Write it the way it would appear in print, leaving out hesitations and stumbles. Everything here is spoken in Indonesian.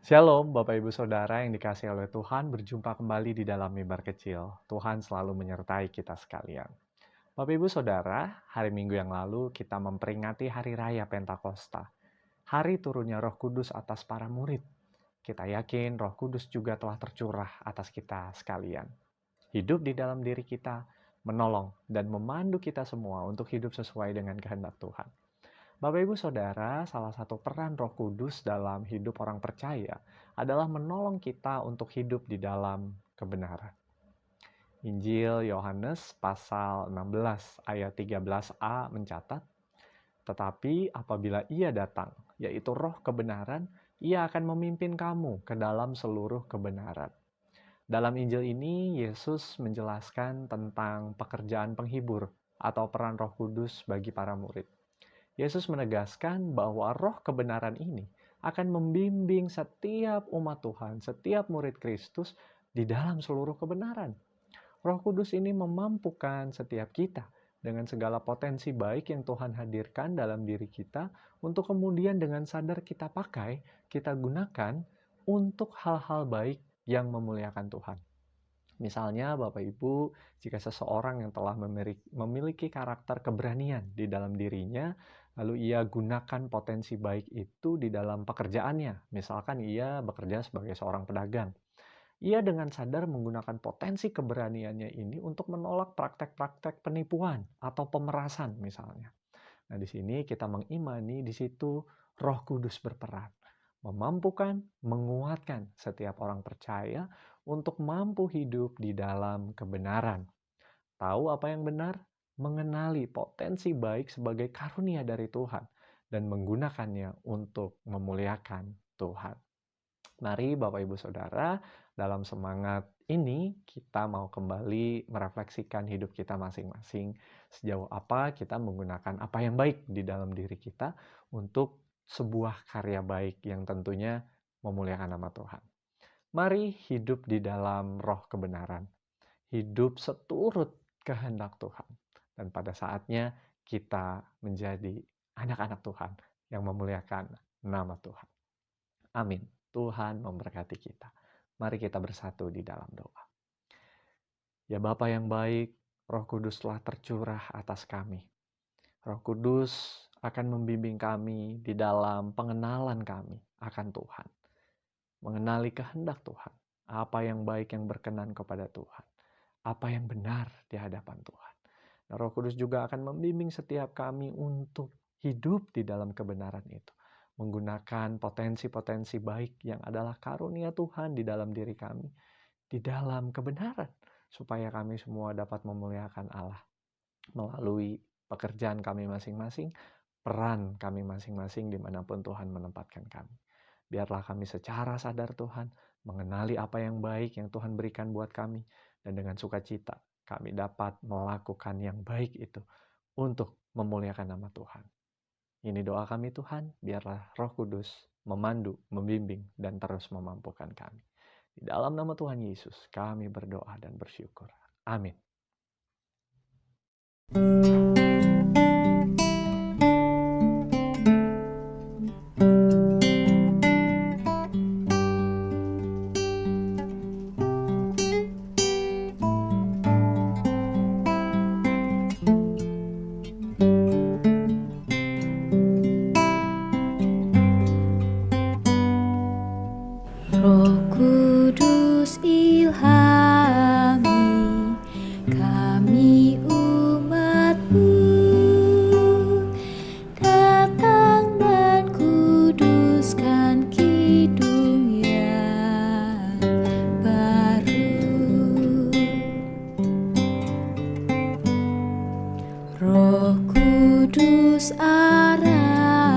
Shalom Bapak Ibu Saudara yang dikasihi oleh Tuhan, berjumpa kembali di dalam mimbar kecil. Tuhan selalu menyertai kita sekalian. Bapak Ibu Saudara, hari Minggu yang lalu kita memperingati Hari Raya Pentakosta. Hari turunnya Roh Kudus atas para murid. Kita yakin Roh Kudus juga telah tercurah atas kita sekalian. Hidup di dalam diri kita, menolong dan memandu kita semua untuk hidup sesuai dengan kehendak Tuhan. Bapak Ibu Saudara, salah satu peran Roh Kudus dalam hidup orang percaya adalah menolong kita untuk hidup di dalam kebenaran. Injil Yohanes pasal 16 ayat 13a mencatat, "Tetapi apabila Ia datang, yaitu Roh kebenaran, Ia akan memimpin kamu ke dalam seluruh kebenaran." Dalam Injil ini, Yesus menjelaskan tentang pekerjaan penghibur atau peran Roh Kudus bagi para murid. Yesus menegaskan bahwa roh kebenaran ini akan membimbing setiap umat Tuhan, setiap murid Kristus di dalam seluruh kebenaran. Roh Kudus ini memampukan setiap kita dengan segala potensi baik yang Tuhan hadirkan dalam diri kita untuk kemudian dengan sadar kita pakai, kita gunakan untuk hal-hal baik yang memuliakan Tuhan. Misalnya Bapak Ibu, jika seseorang yang telah memiliki karakter keberanian di dalam dirinya, lalu ia gunakan potensi baik itu di dalam pekerjaannya. Misalkan ia bekerja sebagai seorang pedagang. Ia dengan sadar menggunakan potensi keberaniannya ini untuk menolak praktek-praktek penipuan atau pemerasan misalnya. Nah, di sini kita mengimani di situ Roh Kudus berperan, memampukan, menguatkan setiap orang percaya untuk mampu hidup di dalam kebenaran. Tahu apa yang benar, mengenali potensi baik sebagai karunia dari Tuhan, dan menggunakannya untuk memuliakan Tuhan. Mari Bapak Ibu Saudara, dalam semangat ini kita mau kembali merefleksikan hidup kita masing-masing. Sejauh apa kita menggunakan apa yang baik di dalam diri kita untuk sebuah karya baik yang tentunya memuliakan nama Tuhan. Mari hidup di dalam roh kebenaran. Hidup seturut kehendak Tuhan. Dan pada saatnya kita menjadi anak-anak Tuhan yang memuliakan nama Tuhan. Amin. Tuhan memberkati kita. Mari kita bersatu di dalam doa. Ya Bapa yang baik, Roh Kudus telah tercurah atas kami. Roh Kudus akan membimbing kami di dalam pengenalan kami akan Tuhan. Mengenali kehendak Tuhan. Apa yang baik yang berkenan kepada Tuhan. Apa yang benar di hadapan Tuhan. Nah, Roh Kudus juga akan membimbing setiap kami untuk hidup di dalam kebenaran itu. Menggunakan potensi-potensi baik yang adalah karunia Tuhan di dalam diri kami. Di dalam kebenaran. Supaya kami semua dapat memuliakan Allah. Melalui pekerjaan kami masing-masing. Peran kami masing-masing dimanapun Tuhan menempatkan kami. Biarlah kami secara sadar Tuhan mengenali apa yang baik yang Tuhan berikan buat kami. Dan dengan sukacita kami dapat melakukan yang baik itu untuk memuliakan nama Tuhan. Ini doa kami Tuhan, biarlah Roh Kudus memandu, membimbing, dan terus memampukan kami. Di dalam nama Tuhan Yesus kami berdoa dan bersyukur. Amin. Roh Kudus ilhami kami umat-Mu, datang dan kuduskan kidung yang baru. Roh Kudus arahkan